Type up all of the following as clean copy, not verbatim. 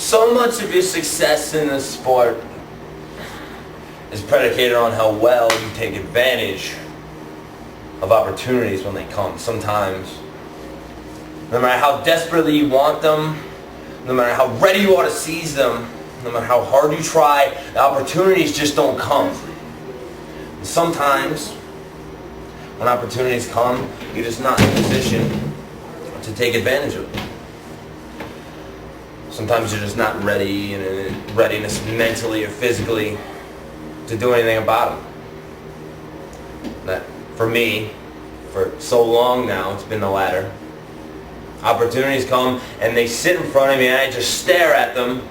So much of your success in this sport is predicated on how well you take advantage of opportunities when they come. Sometimes, no matter how desperately you want them, no matter how ready you are to seize them, no matter how hard you try, the opportunities just don't come. And sometimes, when opportunities come, you're just not in a position to take advantage of them. Sometimes you're just not ready, and in readiness mentally or physically to do anything about them. That, for me, for so long now, it's been the latter. Opportunities come and they sit in front of me and I just stare at them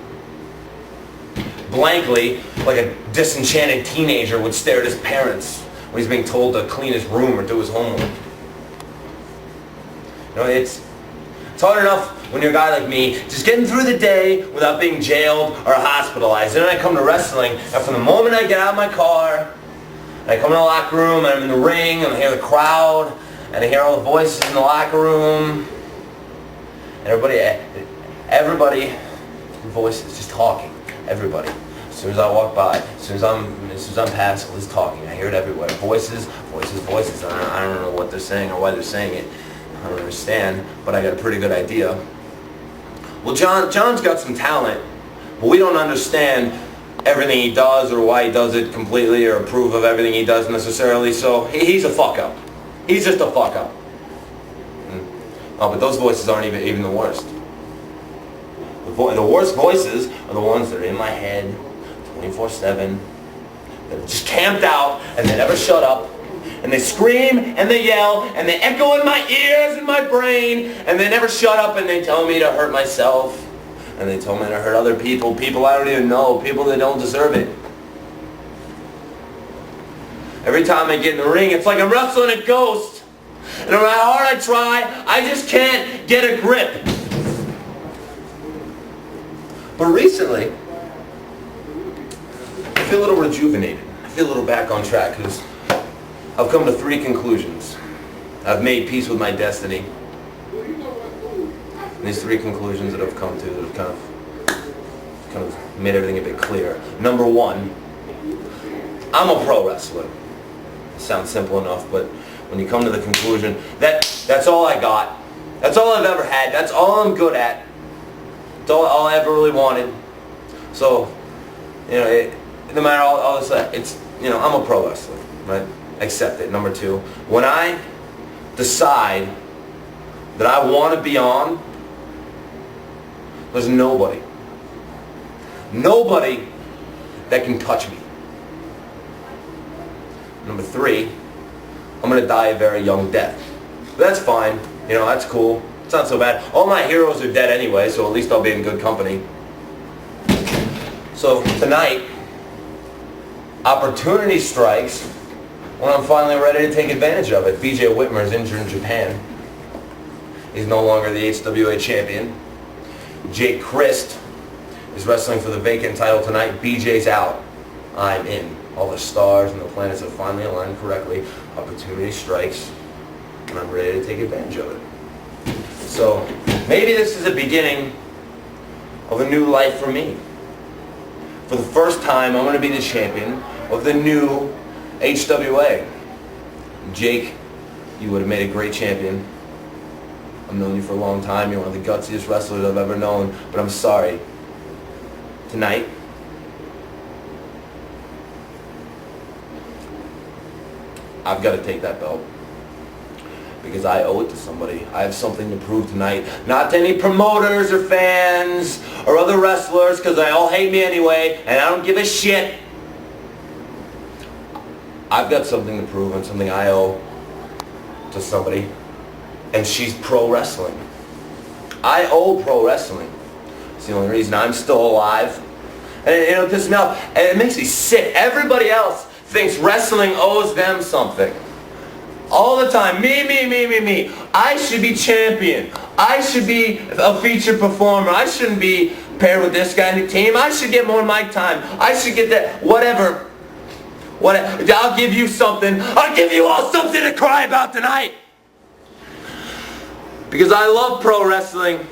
blankly like a disenchanted teenager would stare at his parents when he's being told to clean his room or do his homework. You know, it's hard enough when you're a guy like me just getting through the day without being jailed or hospitalized. And then I come to wrestling, and from the moment I get out of my car, and I come in the locker room, and I'm in the ring, and I hear the crowd, and I hear all the voices in the locker room, and everybody, voices just talking. Everybody. As soon as I walk by, as soon as I'm past, is talking. I hear it everywhere. Voices. And I don't know what they're saying or why they're saying it. I don't understand, but I got a pretty good idea. Well, John's got some talent, but we don't understand everything he does or why he does it completely or approve of everything he does necessarily, so he's a fuck-up. He's just a fuck-up. Oh, but those voices aren't even the worst. The worst voices are the ones that are in my head 24/7, that are just camped out and they never shut up. And they scream and they yell and they echo in my ears and my brain, and they never shut up, and they tell me to hurt myself, and they tell me to hurt other people I don't even know, people that don't deserve it. Every time I get in the ring, it's like I'm wrestling a ghost, and no matter how hard I try, I just can't get a grip. But recently, I feel a little rejuvenated. I feel a little back on track, because I've come to 3 conclusions. I've made peace with my destiny. And these 3 conclusions that I've come to that have kind of made everything a bit clearer. Number 1, I'm a pro wrestler. It sounds simple enough, but when you come to the conclusion that that's all I got, that's all I've ever had, that's all I'm good at, that's all I ever really wanted. So, you know, no matter all this, it's, you know, I'm a pro wrestler, right? Accept it. Number 2, when I decide that I want to be on, there's nobody that can touch me. Number 3, I'm going to die a very young death. But that's fine. You know, that's cool. It's not so bad. All my heroes are dead anyway, so at least I'll be in good company. So tonight, opportunity strikes when I'm finally ready to take advantage of it. BJ Whitmer is injured in Japan. He's no longer the HWA champion. Jake Christ is wrestling for the vacant title tonight. BJ's out. I'm in. All the stars and the planets have finally aligned correctly. Opportunity strikes, and I'm ready to take advantage of it. So maybe this is the beginning of a new life for me. For the first time, I'm going to be the champion of the new HWA. Jake, you would have made a great champion. I've known you for a long time. You're one of the gutsiest wrestlers I've ever known. But I'm sorry. Tonight, I've got to take that belt. Because I owe it to somebody. I have something to prove tonight. Not to any promoters or fans or other wrestlers, because they all hate me anyway, and I don't give a shit. I've got something to prove and something I owe to somebody, and she's pro wrestling. I owe pro wrestling. It's the only reason I'm still alive. And it pisses me off, and it makes me sick. Everybody else thinks wrestling owes them something. All the time, me. I should be champion. I should be a featured performer. I shouldn't be paired with this guy in the team. I should get more mic time. I should get that, whatever. I'll give you something. I'll give you all something to cry about tonight. Because I love pro wrestling.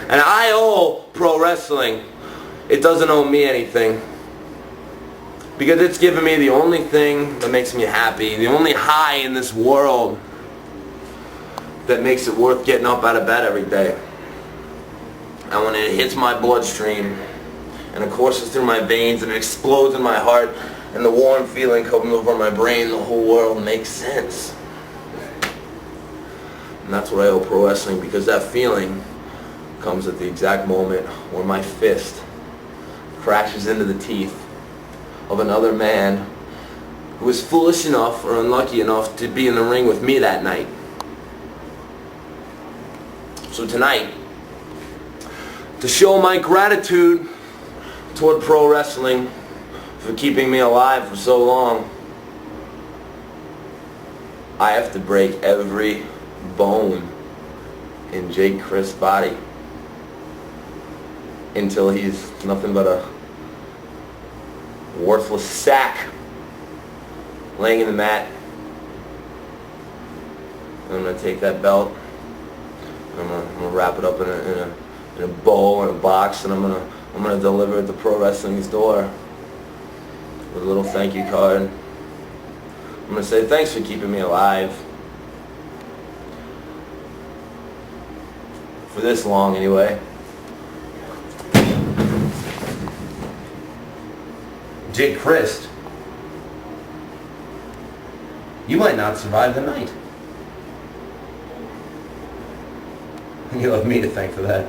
And I owe pro wrestling. It doesn't owe me anything. Because it's given me the only thing that makes me happy, the only high in this world that makes it worth getting up out of bed every day. And when it hits my bloodstream, and it courses through my veins, and it explodes in my heart, and the warm feeling comes over my brain, the whole world makes sense. And that's what I owe pro wrestling, because that feeling comes at the exact moment where my fist crashes into the teeth of another man who was foolish enough or unlucky enough to be in the ring with me that night. So tonight, to show my gratitude toward pro wrestling for keeping me alive for so long, I have to break every bone in Jake Crist's body until he's nothing but a worthless sack laying in the mat. And I'm going to take that belt, I'm gonna wrap it up in a bowl, in a box, and I'm gonna deliver it to pro wrestling's door with a little thank you card. I'm gonna say thanks for keeping me alive for this long anyway. Jake Crist, you might not survive the night. You have me to thank for that.